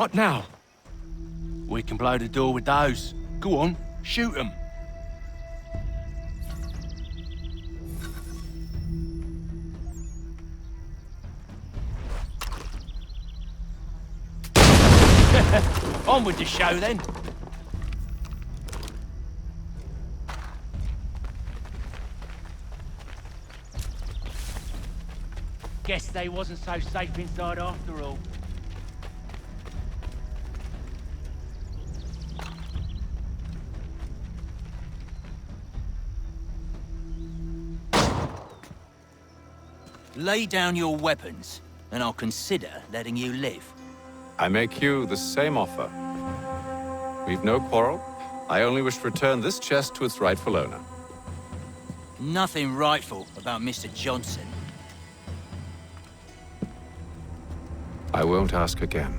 What now? We can blow the door with those. Go on, shoot them. On with the show, then. Guess they wasn't so safe inside after all. Lay down your weapons, and I'll consider letting you live. I make you the same offer. We've no quarrel. I only wish to return this chest to its rightful owner. Nothing rightful about Mr. Johnson. I won't ask again.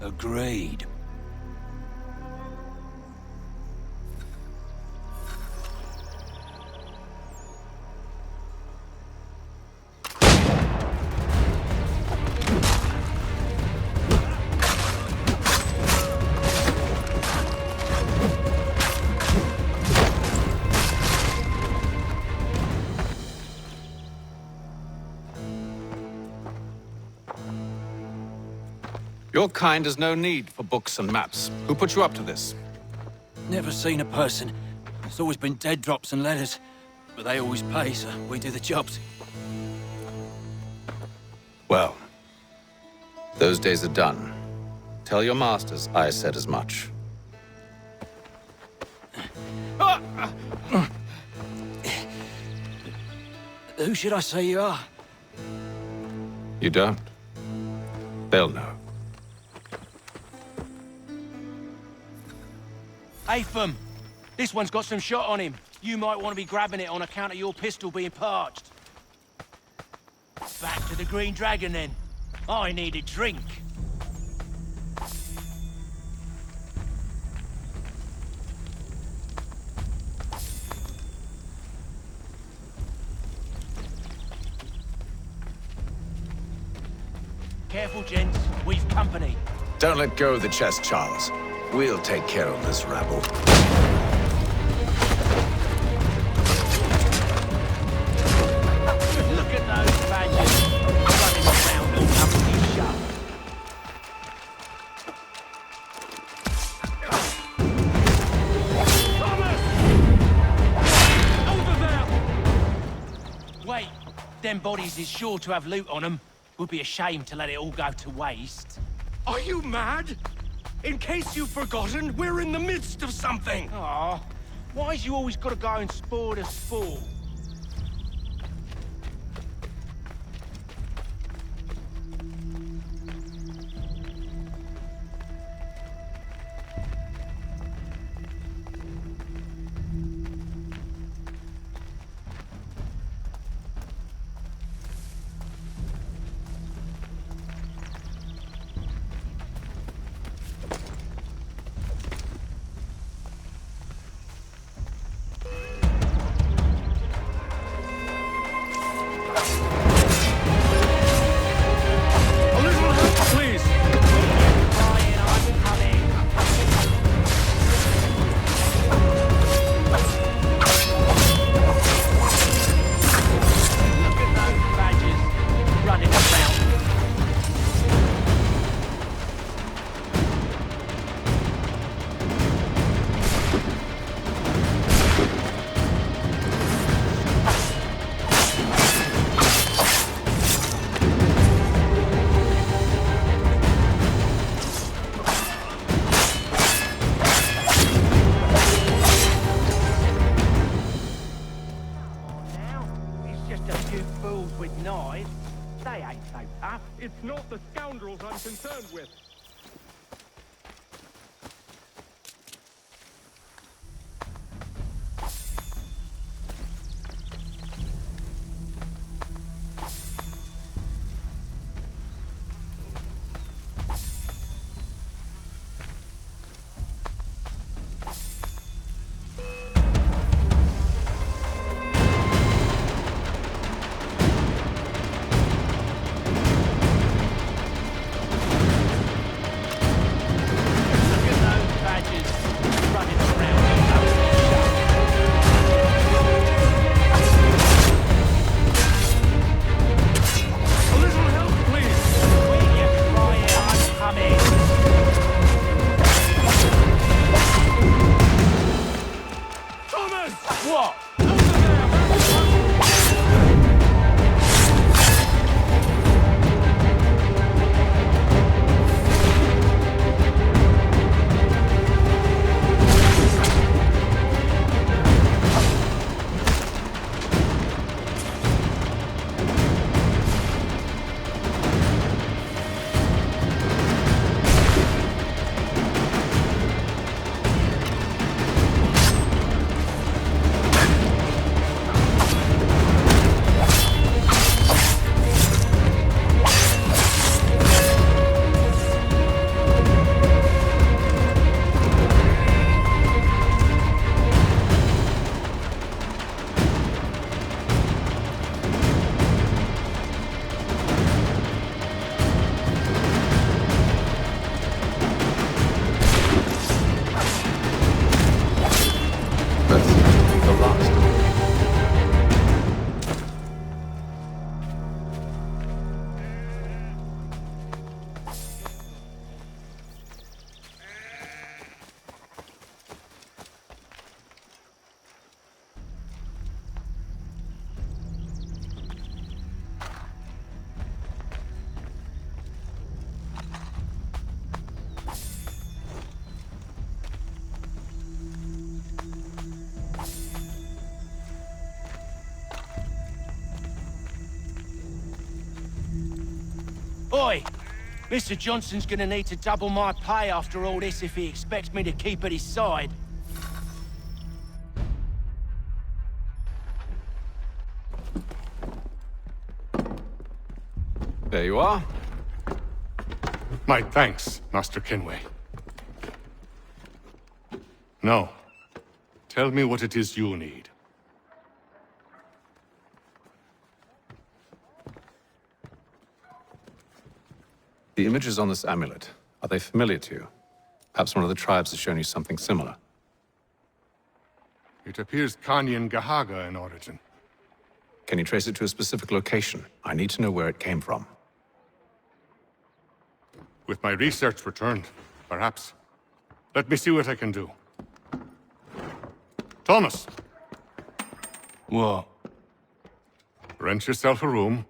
Agreed. Your kind has no need for books and maps. Who put you up to this? Never seen a person. It's always been dead drops and letters. But they always pay, so we do the jobs. Well, those days are done. Tell your masters I said as much. Who should I say you are? You don't? They'll know. Atham, this one's got some shot on him. You might want to be grabbing it on account of your pistol being parched. Back to the Green Dragon, then. I need a drink. Careful, gents. We've company. Don't let go of the chest, Charles. We'll take care of this rabble. Look at those badgers running around all up in his shop. Thomas! Over there! Wait, them bodies is sure to have loot on them. Would be a shame to let it all go to waste. Are you mad? In case you've forgotten, we're in the midst of something! Aw, why's you always gotta go and spoil the sport? It's not the scoundrels I'm concerned with. Oi! Mr. Johnson's gonna need to double my pay after all this if he expects me to keep at his side. There you are. My thanks, Master Kenway. Now, tell me what it is you need. The images on this amulet, are they familiar to you? Perhaps one of the tribes has shown you something similar. It appears Kanyan Gahaga in origin. Can you trace it to a specific location? I need to know where it came from. With my research returned, perhaps. Let me see what I can do. Thomas! What? Rent yourself a room.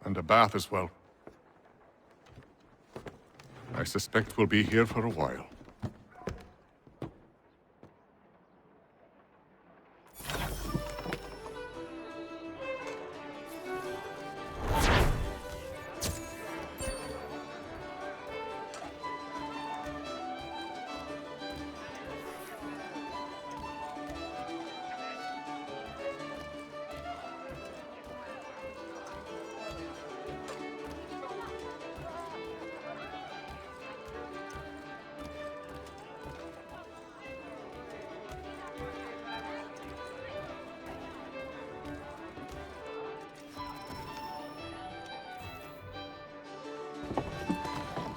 And a bath as well. I suspect we'll be here for a while.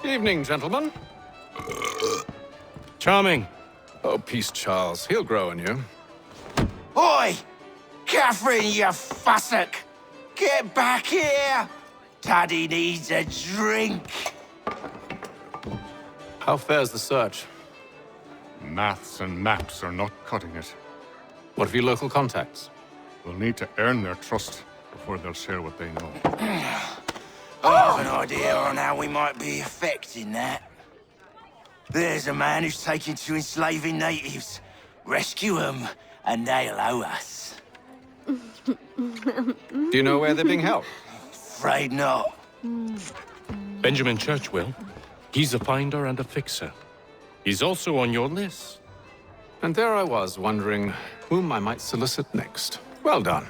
Evening, gentlemen. Charming. Oh, peace, Charles. He'll grow on you. Oi! Catherine, you fussock! Get back here! Taddy needs a drink. How fares the search? Maths and maps are not cutting it. What of your local contacts? We'll need to earn their trust before they'll share what they know. I have an idea on how we might be affecting that. There's a man who's taken to enslaving natives. Rescue them, and they'll owe us. Do you know where they're being held? Afraid not. Benjamin Churchwill. He's a finder and a fixer. He's also on your list. And there I was, wondering whom I might solicit next. Well done.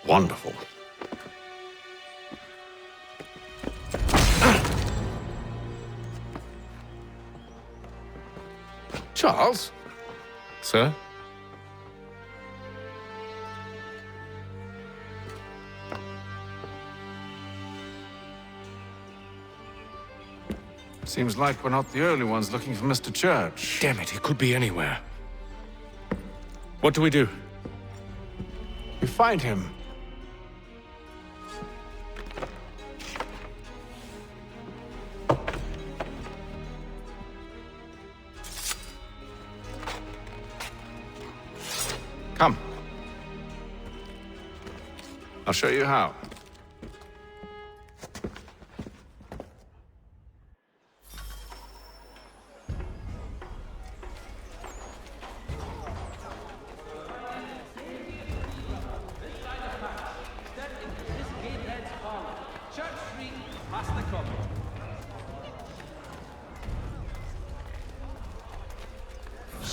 Wonderful. Charles? Sir? Seems like we're not the only ones looking for Mr. Church. Damn it, he could be anywhere. What do we do? We find him. Come. I'll show you how.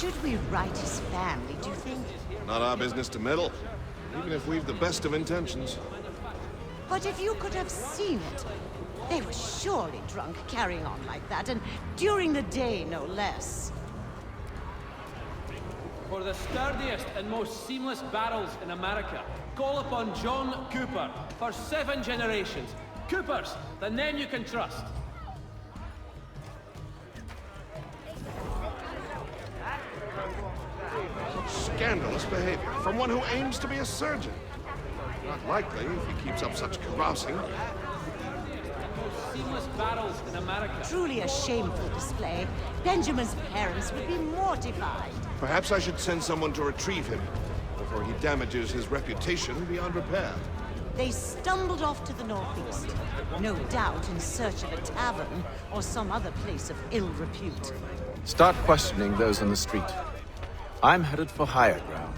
Should we write his family, do you think? Not our business to meddle, even if we've the best of intentions. But if you could have seen it, they were surely drunk carrying on like that, and during the day, no less. For the sturdiest and most seamless barrels in America, call upon John Cooper for 7 generations. Coopers, the name you can trust. Scandalous behavior from one who aims to be a surgeon. Not likely if he keeps up such carousing. Seamless barrels in America. Truly a shameful display. Benjamin's parents would be mortified. Perhaps I should send someone to retrieve him before he damages his reputation beyond repair. They stumbled off to the northeast, no doubt in search of a tavern or some other place of ill repute. Start questioning those in the street. I'm headed for higher ground.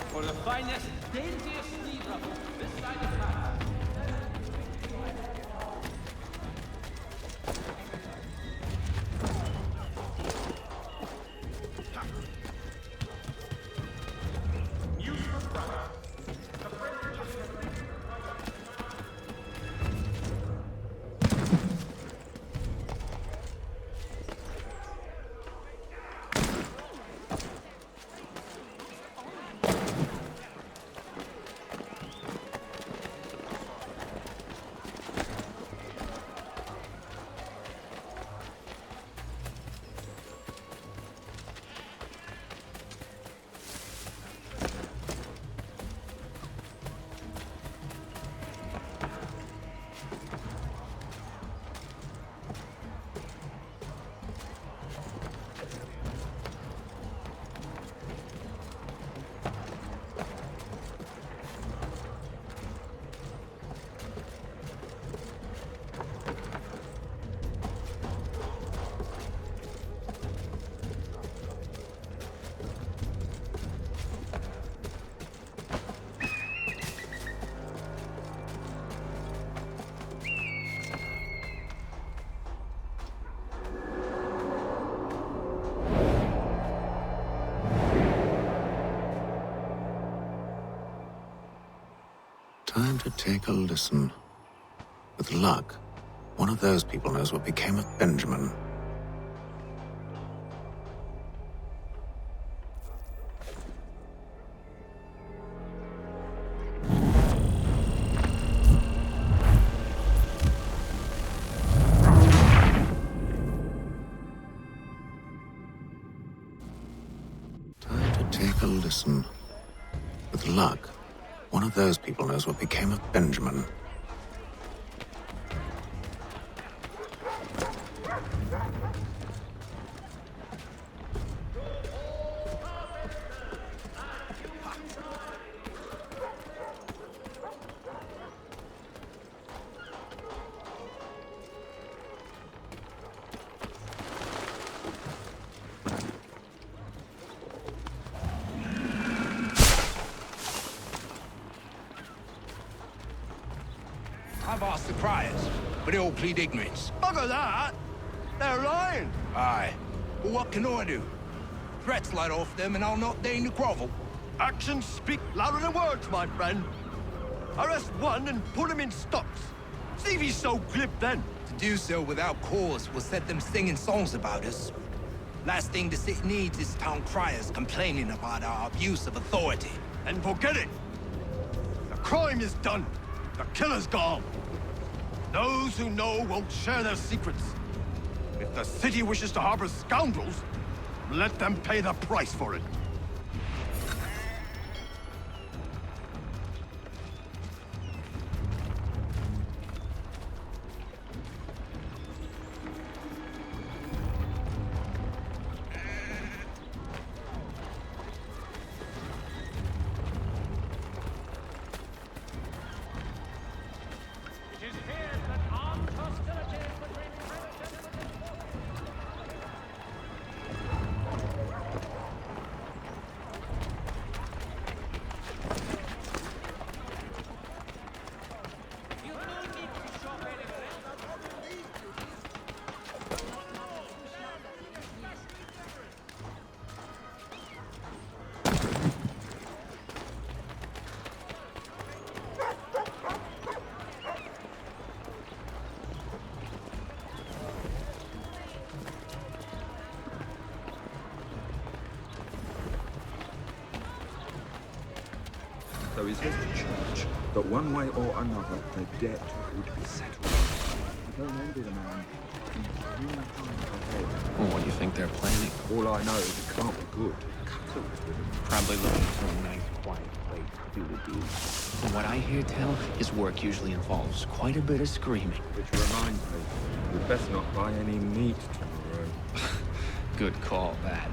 For the finest, daintiest sleeve ruffle this side of town. Time to take a listen. With luck, one of those people knows what became of Benjamin. Time to take a listen. With luck, one of those people knows what became of Benjamin. I've asked the criers, but they all plead ignorance. Bugger that! They're lying! Aye. Well, what can I do? Threats light off them and I'll not deign to grovel. Actions speak louder than words, my friend. Arrest one and put him in stocks. See if he's so glib then. To do so without cause will set them singing songs about us. Last thing the city needs is town criers complaining about our abuse of authority. And forget it. The crime is done. The killer's gone. Those who know won't share their secrets. If the city wishes to harbor scoundrels, let them pay the price for it. so is his church. But one way or another, the debt would be settled. I don't envy the man. Well, what do you think they're planning? All I know is it can't be good. Cuttles with him. Probably looking for a nice, quiet place to do the deed. From what I hear tell, his work usually involves quite a bit of screaming. Which reminds me, we'd best not buy any meat tomorrow. Good call, that.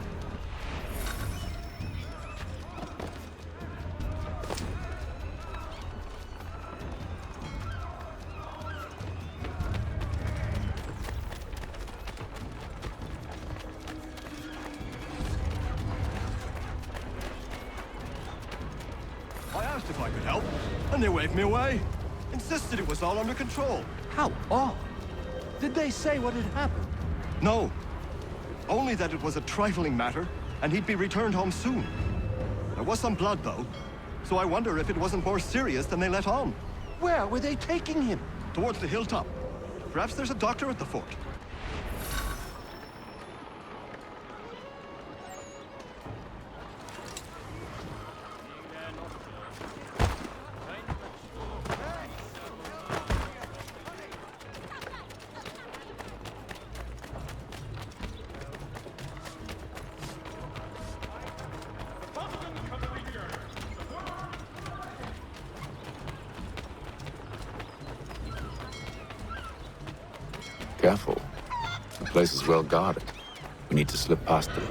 I asked if I could help, and they waved me away. Insisted it was all under control. How odd. Did they say what had happened? No. Only that it was a trifling matter, and he'd be returned home soon. There was some blood, though, so I wonder if it wasn't more serious than they let on. Where were they taking him? Towards the hilltop. Perhaps there's a doctor at the fort. Careful. The place is well guarded. We need to slip past them.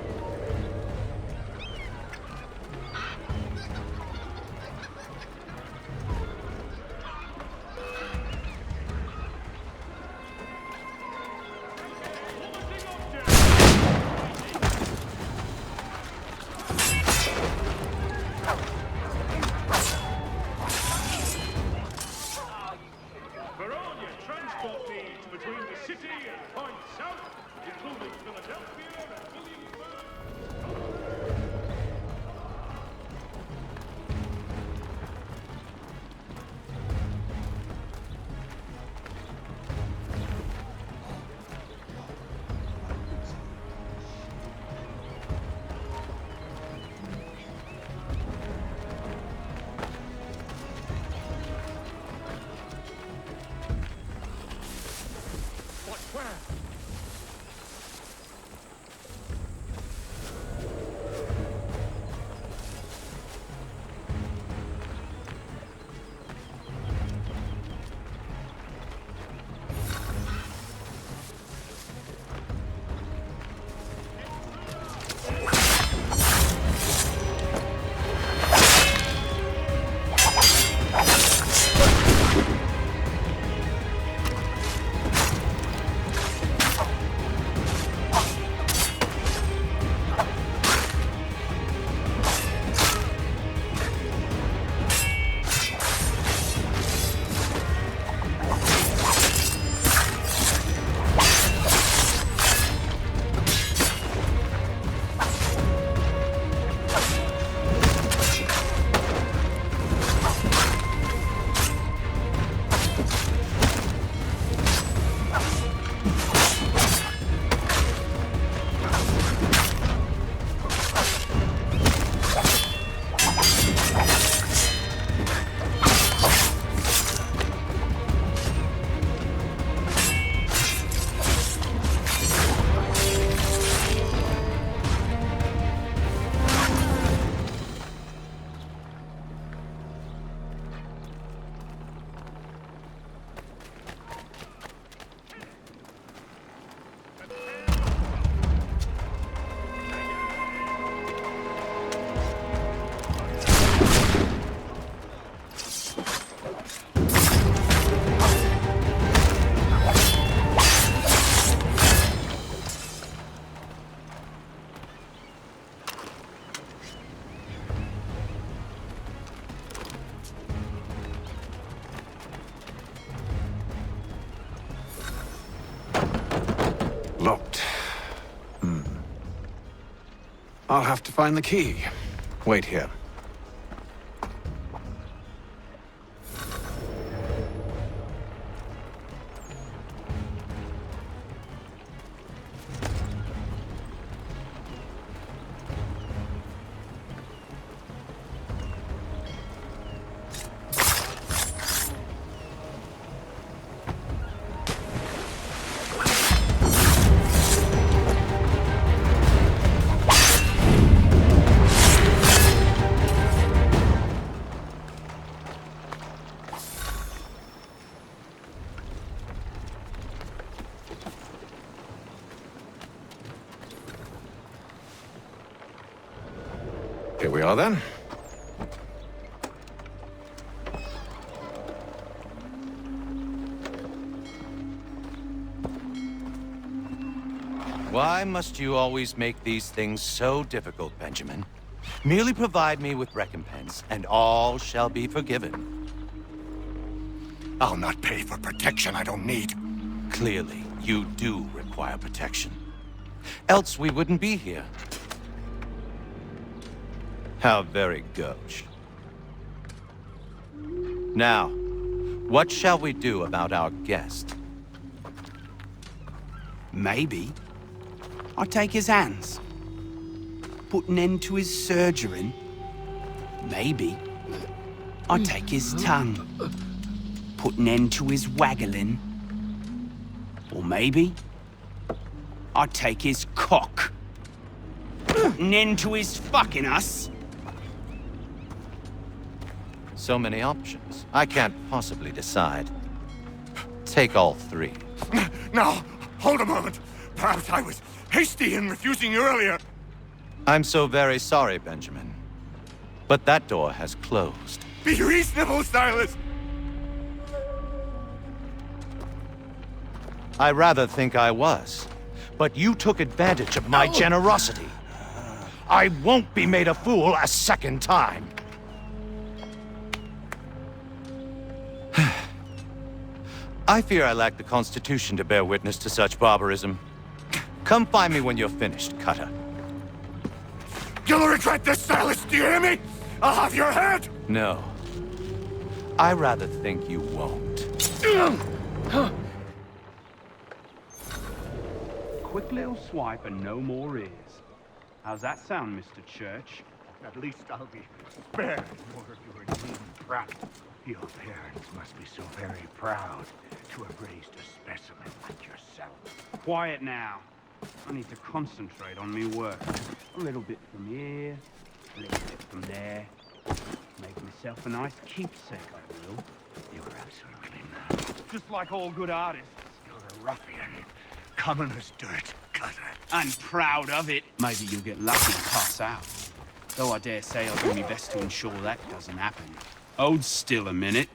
Locked. I'll have to find the key. Wait here. Here we are then. Why must you always make these things so difficult, Benjamin? Merely provide me with recompense, and all shall be forgiven. I'll not pay for protection I don't need. Clearly, you do require protection. Else we wouldn't be here. How very gauche. Now, what shall we do about our guest? Maybe I take his hands, put an end to his surgering. Maybe I take his tongue, put an end to his waggling. Or maybe I take his cock, put an end to his fucking us. So many options. I can't possibly decide. Take all three. Now, hold a moment. Perhaps I was hasty in refusing you earlier. I'm so very sorry, Benjamin. But that door has closed. Be reasonable, Silas! I rather think I was. But you took advantage of my generosity. I won't be made a fool a second time. I fear I lack the constitution to bear witness to such barbarism. Come find me when you're finished, Cutter. You'll regret this, Silas, do you hear me? I'll have your head! No. I rather think you won't. Quick little swipe and no more ears. How's that sound, Mr. Church? At least I'll be spared more of your indeed brat. Your parents must be so very proud to have raised a specimen like yourself. Quiet now. I need to concentrate on me work. A little bit from here, a little bit from there. Make myself a nice keepsake, I will. You're absolutely mad. Just like all good artists. You're a ruffian. Common as dirt, Cutter. And proud of it. Maybe you'll get lucky and pass out. Though I dare say I'll do my best to ensure that doesn't happen. Hold still a minute.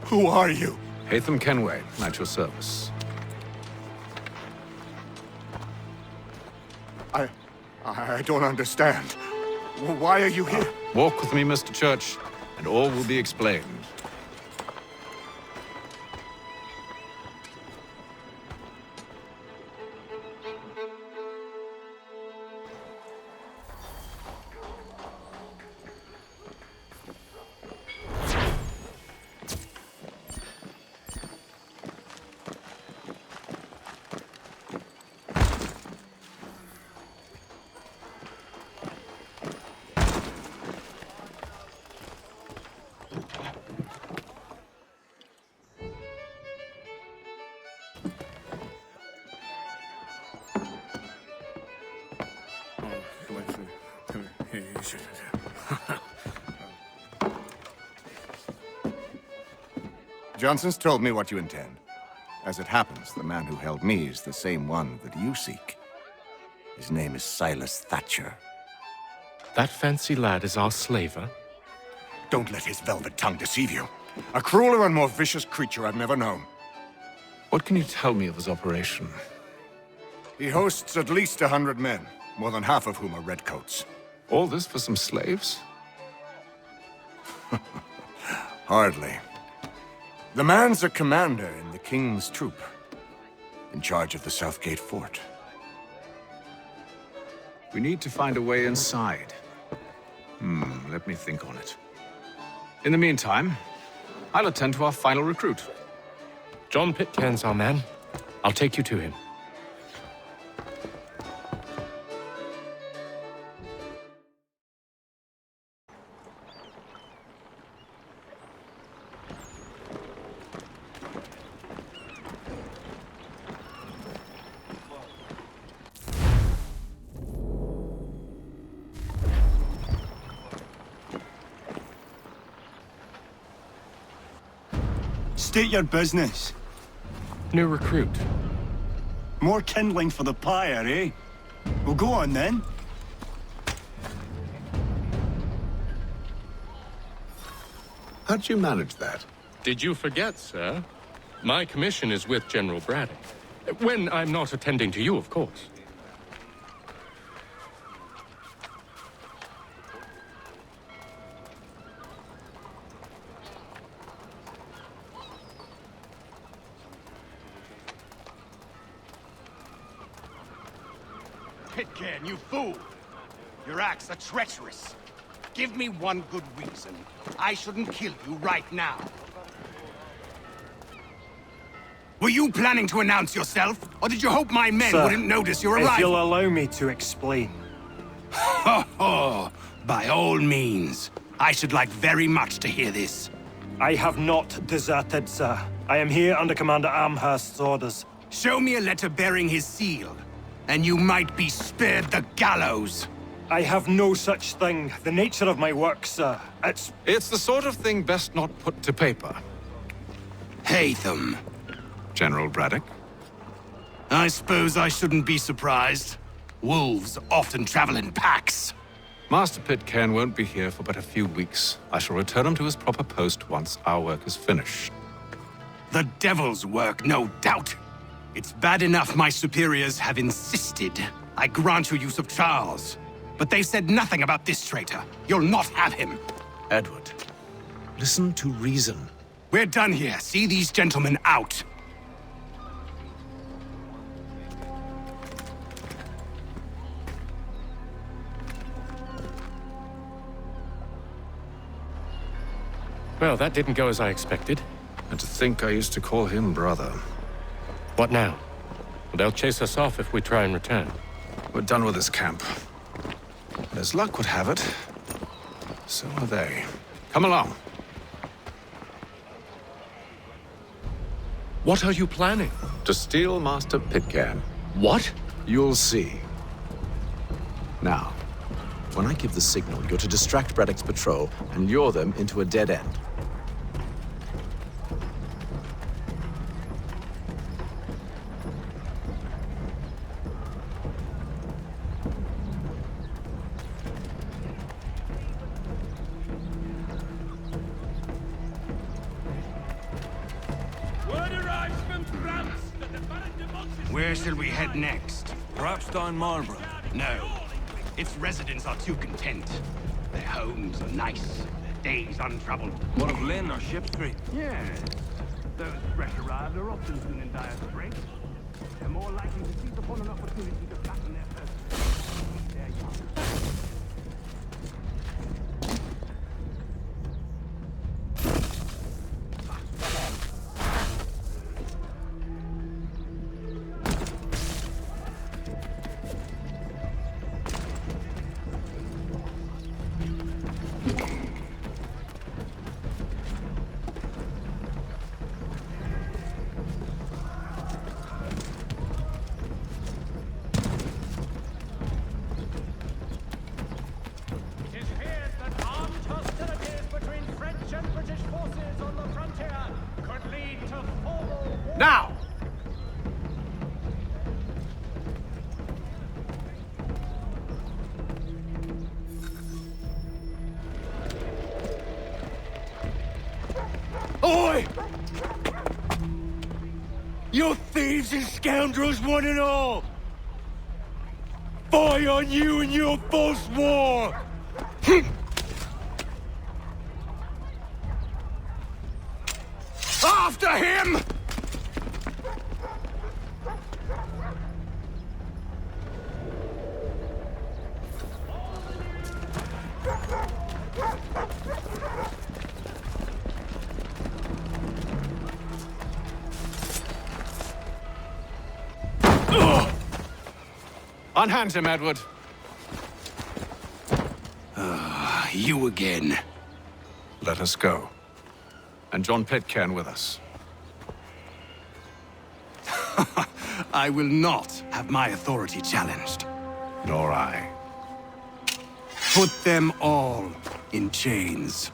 Who are you? Hatham Kenway, at your service. I don't understand. Why are you here? Walk with me, Mr. Church, and all will be explained. Johnson's told me what you intend. As it happens, the man who held me is the same one that you seek. His name is Silas Thatcher. That fancy lad is our slaver? Don't let his velvet tongue deceive you. A crueler and more vicious creature I've never known. What can you tell me of his operation? He hosts at least 100 men, more than half of whom are redcoats. All this for some slaves? Hardly. The man's a commander in the King's troop, in charge of the Southgate Fort. We need to find a way inside. Let me think on it. In the meantime, I'll attend to our final recruit. John Pitcairn's our man. I'll take you to him. State your business. New recruit. More kindling for the pyre, eh? Well, go on then. How'd you manage that? Did you forget, sir? My commission is with General Braddock. When I'm not attending to you, of course. Pitcairn, you fool! Your acts are treacherous. Give me one good reason I shouldn't kill you right now. Were you planning to announce yourself, or did you hope my men Sir, wouldn't notice your arrival? if you'll allow me to explain. Ho ho! By all means. I should like very much to hear this. I have not deserted, sir. I am here under Commander Amherst's orders. Show me a letter bearing his seal, and you might be spared the gallows. I have no such thing. The nature of my work, sir, It's the sort of thing best not put to paper. Hatham. General Braddock? I suppose I shouldn't be surprised. Wolves often travel in packs. Master Pitcairn won't be here for but a few weeks. I shall return him to his proper post once our work is finished. The devil's work, no doubt. It's bad enough my superiors have insisted I grant you use of Charles. But they've said nothing about this traitor. You'll not have him. Edward, listen to reason. We're done here. See these gentlemen out. Well, that didn't go as I expected. And to think I used to call him brother. What now? They'll chase us off if we try and return. We're done with this camp. And as luck would have it, so are they. Come along. What are you planning? To steal Master Pitcairn. What? You'll see. Now, when I give the signal, you're to distract Braddock's patrol and lure them into a dead end. Where shall we head next? Perhaps down Marlborough. No. Its residents are too content. Their homes are nice, their days untroubled. What of Lynn or Ship Street? Yes. Those fresh arrived are often soon in dire straits. They're more likely to seize upon an opportunity to fatten their person. They're young. Now! Oi! You thieves and scoundrels, one and all! Fie on you and your false war! After him! Unhand him, Edward. You again. Let us go. And John Pitcairn with us. I will not have my authority challenged. Nor I. Put them all in chains.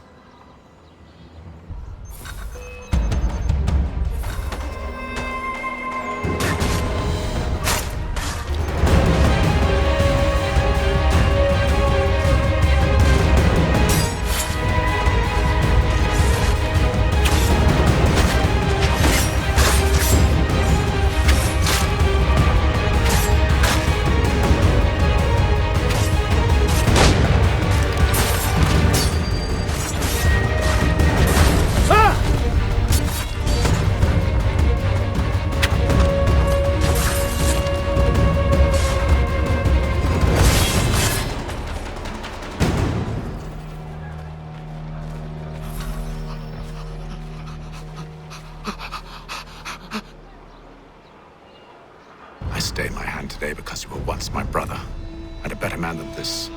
stay my hand today because you were once my brother, and a better man than this.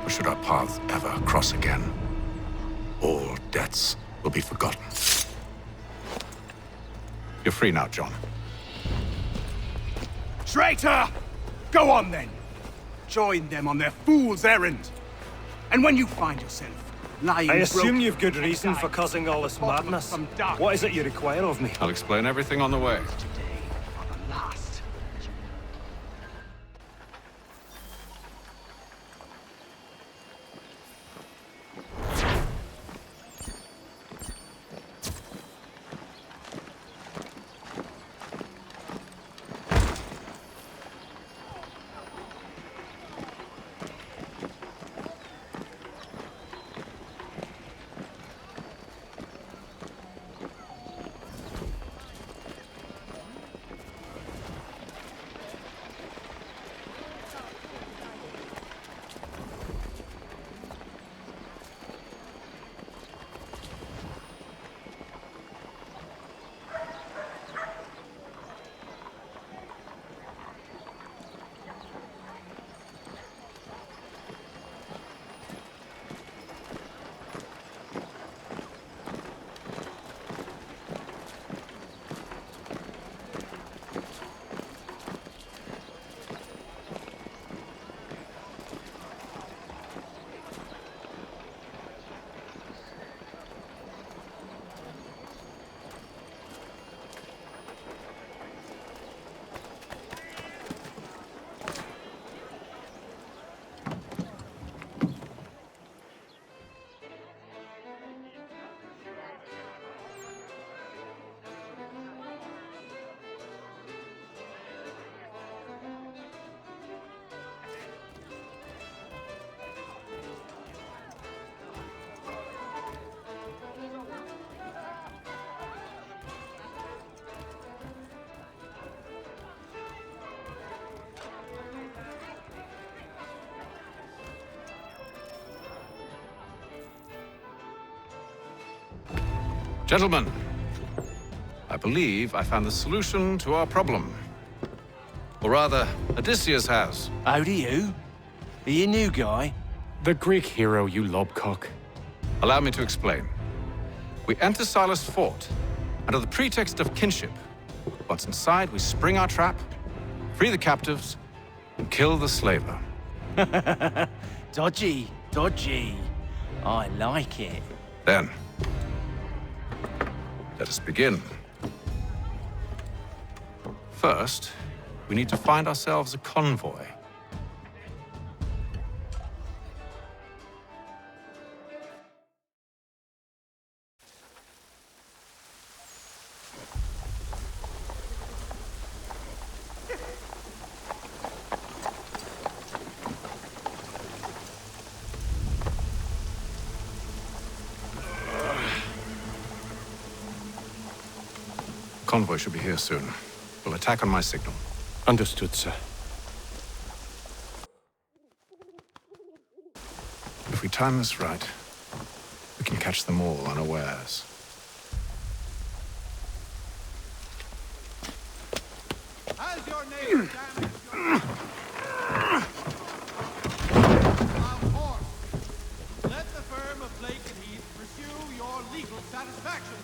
Or should our paths ever cross again, all debts will be forgotten. You're free now, John. Traitor! Go on then. Join them on their fool's errand. And when you find yourself lying I assume broken you've good reason for causing all this madness. What is it you require of me? I'll explain everything on the way. Gentlemen, I believe I found the solution to our problem. Or rather, Odysseus has. How do you? Are you a new guy? The Greek hero, you lobcock. Allow me to explain. We enter Silas' fort, under the pretext of kinship. Once inside, we spring our trap, free the captives, and kill the slaver. Dodgy, dodgy. I like it. Then, let us begin. First, we need to find ourselves a convoy. Convoy should be here soon. We'll attack on my signal. Understood, sir. If we time this right, we can catch them all unawares. Has your name damaged your horse? Let the firm of Blake and Heath pursue your legal satisfaction.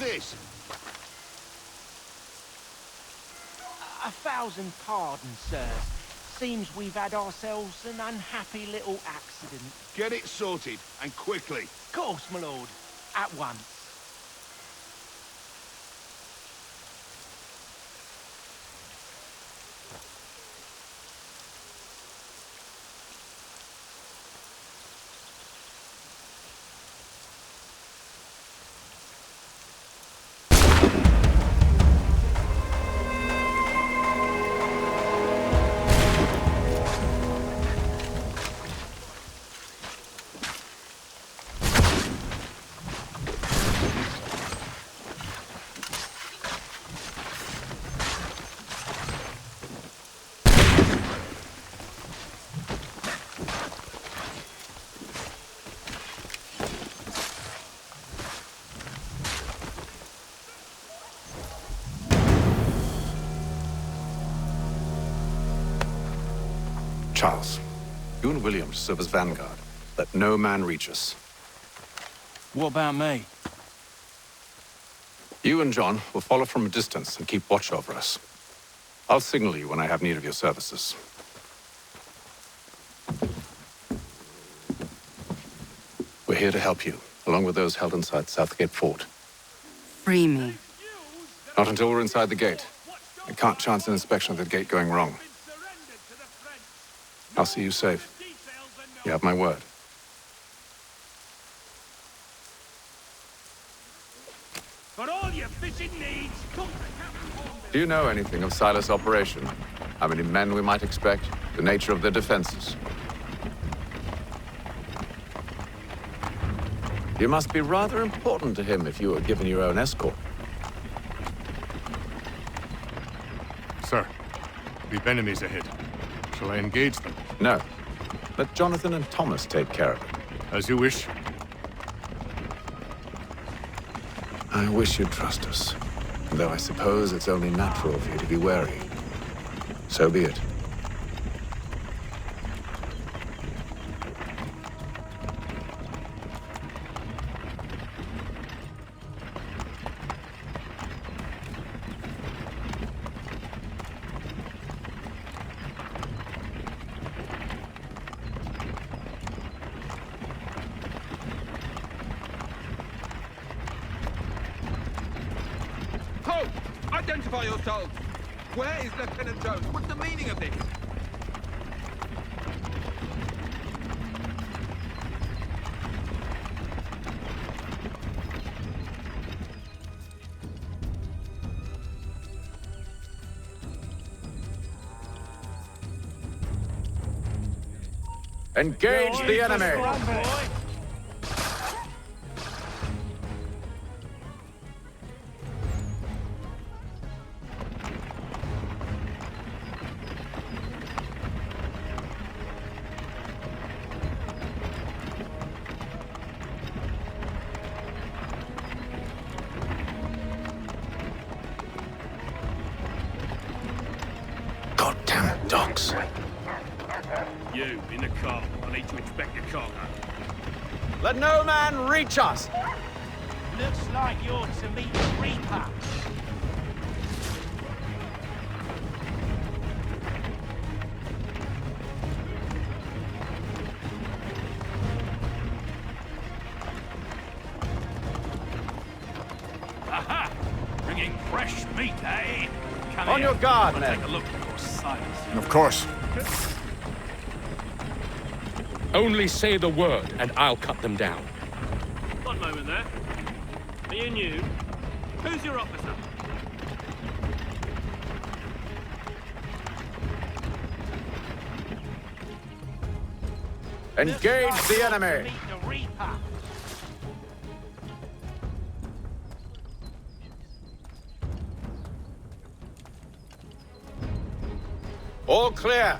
this? 1,000 pardons, sir. Seems we've had ourselves an unhappy little accident. Get it sorted, and quickly. Course, my lord. At once. Charles, you and William serve as vanguard. Let no man reach us. What about me? You and John will follow from a distance and keep watch over us. I'll signal you when I have need of your services. We're here to help you, along with those held inside Southgate Fort. Free me. Not until we're inside the gate. I can't chance an inspection of the gate going wrong. I'll see you safe. You have my word. For all your fishing needs, come to Captain. Do you know anything of Silas' operation? How many men we might expect? The nature of their defenses? You must be rather important to him if you were given your own escort. Sir, we've enemies ahead. Shall I engage them? No. Let Jonathan and Thomas take care of it. As you wish. I wish you'd trust us. Though I suppose it's only natural for you to be wary. So be it. Halt! Identify yourselves! Where is Lieutenant Jones? What's the meaning of this? Engage the enemy! Goddamn dogs. You, in the car. I need to inspect your cargo. Let no man reach us! Looks like you're to meet the Reaper. Aha! Bringing fresh meat, eh? Come On here. your guard, I'll men. take a look at your Silas. Of course. Only say the word, and I'll cut them down. One moment there. Are you new? Who's your officer? Engage the enemy! Meet the Reaper. All clear!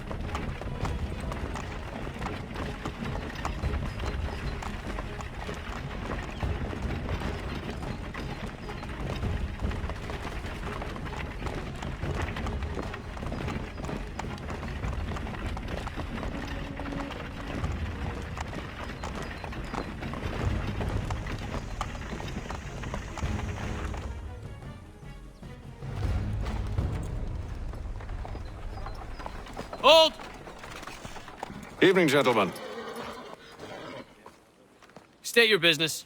Hold! Evening, gentlemen. State your business.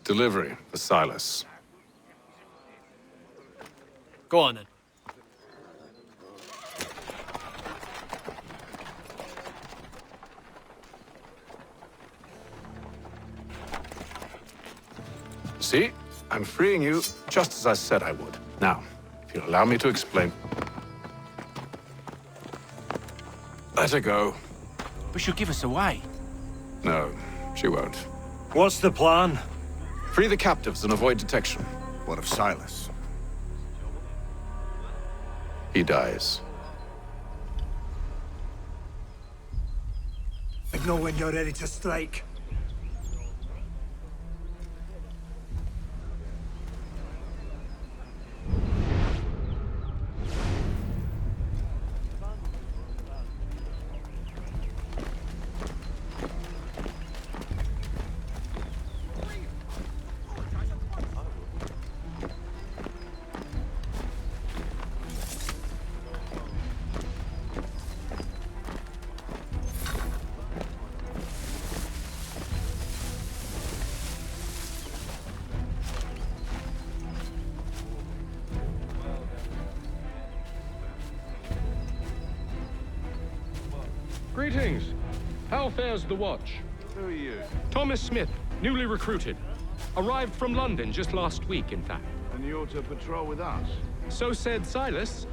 Delivery for Silas. Go on, then. See? I'm freeing you just as I said I would. Now, if you'll allow me to explain. Let her go. But she'll give us away. No, she won't. What's the plan? Free the captives and avoid detection. What of Silas? He dies. Signal when you're ready to strike. Greetings. How fares the watch? Who are you? Thomas Smith, newly recruited. Arrived from London just last week, in fact. And you're to patrol with us? So said Silas.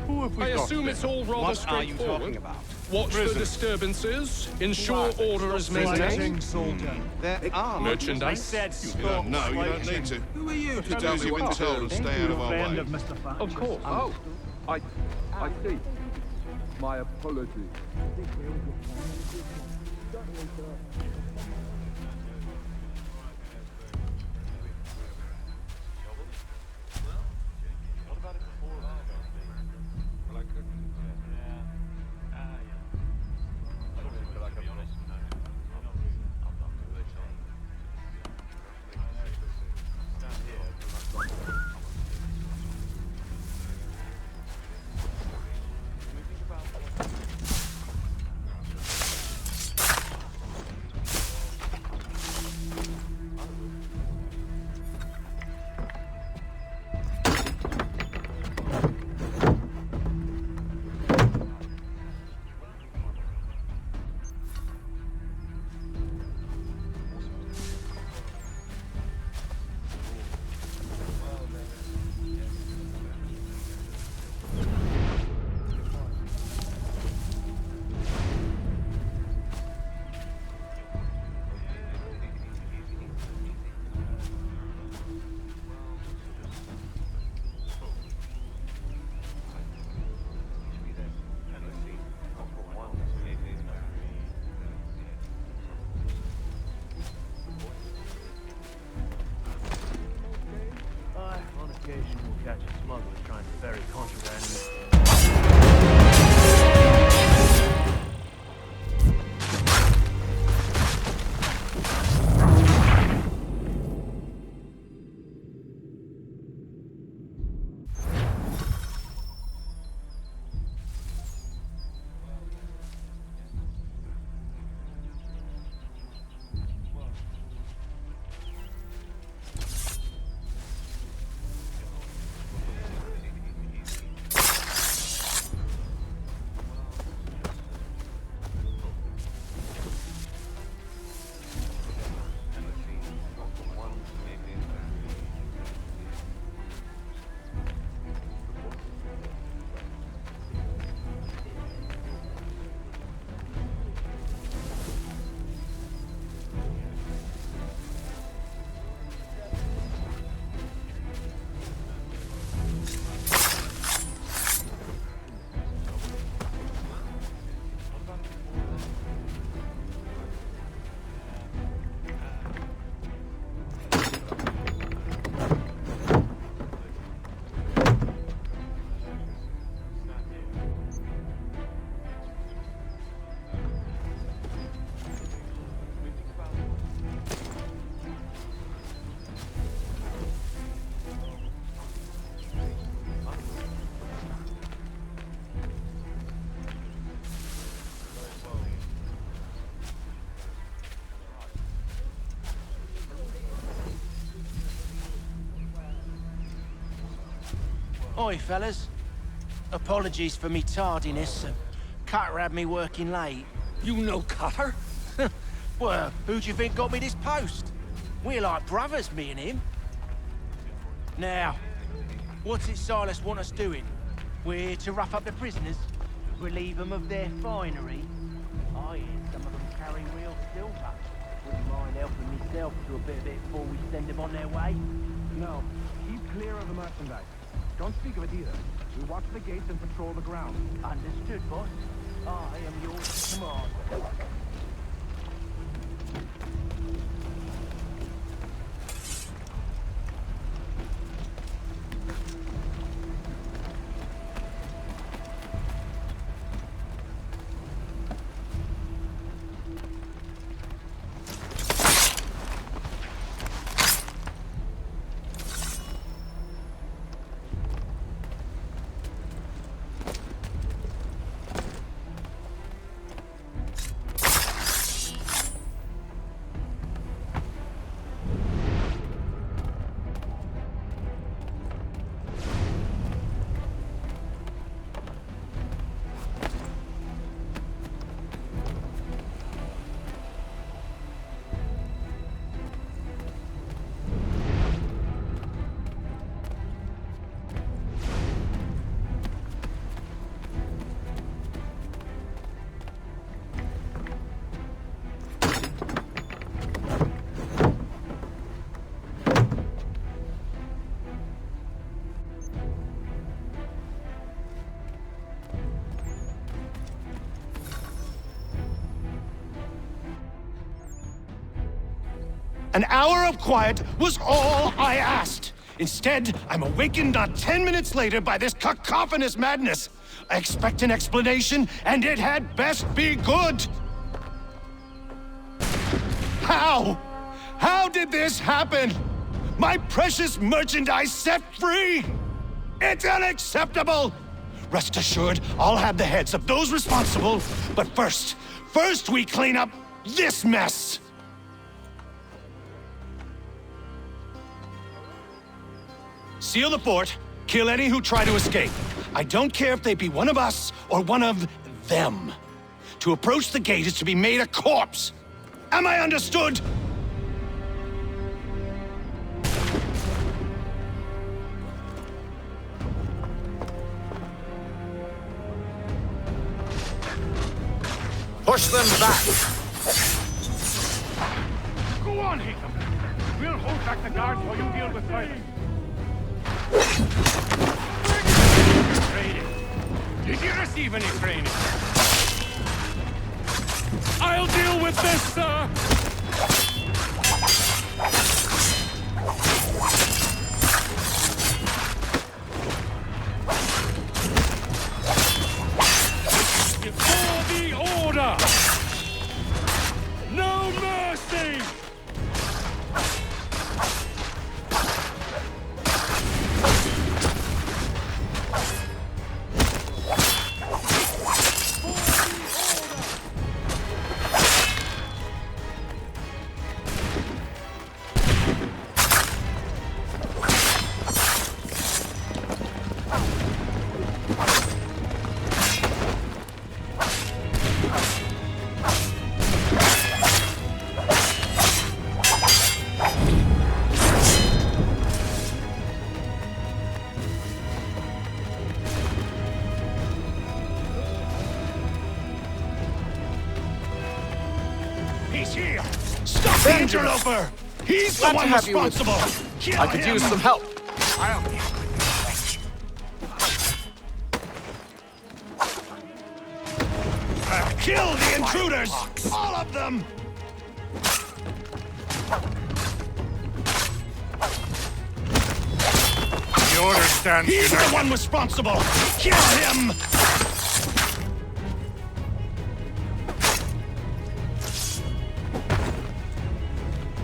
Who have we I got assume then? it's all rather What are you straightforward. talking about? Watch the Prisoners. disturbances, ensure order is maintained. There are Merchandise. You don't know, you don't need to. Who are you to tell me when to tell and stay out of our way? Of course. Oh, I see. My apologies. Oi, fellas. Apologies for me tardiness. Cutter had me working late. You know Cutter? Well, who do you think got me this post? We're like brothers, me and him. Now, what's it Silas want us doing? We're to rough up the prisoners? Relieve them of their finery? I hear some of them carry real silver. Wouldn't mind helping myself to a bit of it before we send them on their way. No, keep clear of the merchandise. Don't speak of it either. We watch the gates and patrol the ground. Understood, boss. I am yours to command. An hour of quiet was all I asked. Instead, I'm awakened not 10 minutes later by this cacophonous madness. I expect an explanation, and it had best be good. How? How did this happen? My precious merchandise set free? It's unacceptable! Rest assured, I'll have the heads of those responsible. But first we clean up this mess! Seal the fort, kill any who try to escape. I don't care if they be one of us or one of them. To approach the gate is to be made a corpse. Am I understood? Push them back! Go on, Haytham. We'll hold back the guards while you deal with Silas. Training. Did you receive any training? I'll deal with this, sir! Before the order! No mercy! He's here! Stop the interloper! He's the one responsible! I could use some help. Kill the intruders! All of them! The order stands He's united. the one responsible! Kill him!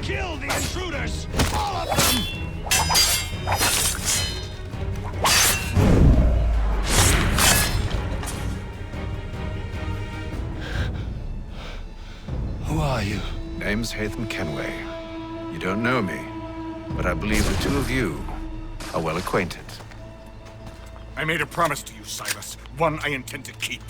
Kill the intruders! All of them! Who are you? Name's Haytham Kenway. You don't know me, but I believe the two of you are well acquainted. I made a promise to you, Silas. One I intend to keep.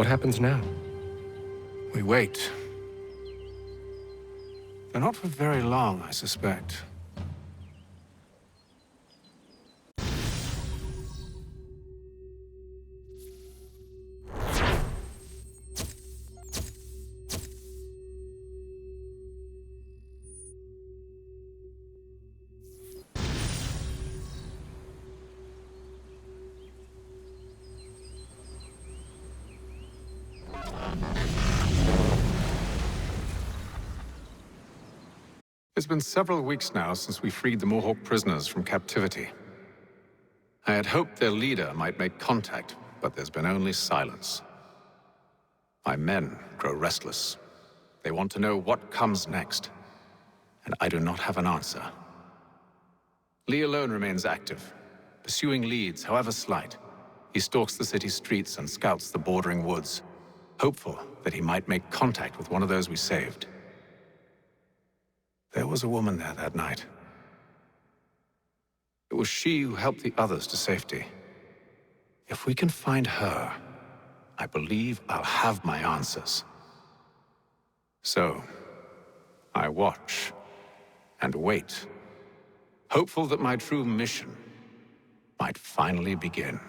What happens now? We wait. But not for very long, I suspect. It's been several weeks now since we freed the Mohawk prisoners from captivity. I had hoped their leader might make contact, but there's been only silence. My men grow restless. They want to know what comes next, and I do not have an answer. Lee alone remains active, pursuing leads, however slight. He stalks the city streets and scouts the bordering woods, hopeful that he might make contact with one of those we saved. There was a woman there that night. It was she who helped the others to safety. If we can find her, I believe I'll have my answers. So, I watch and wait, hopeful that my true mission might finally begin.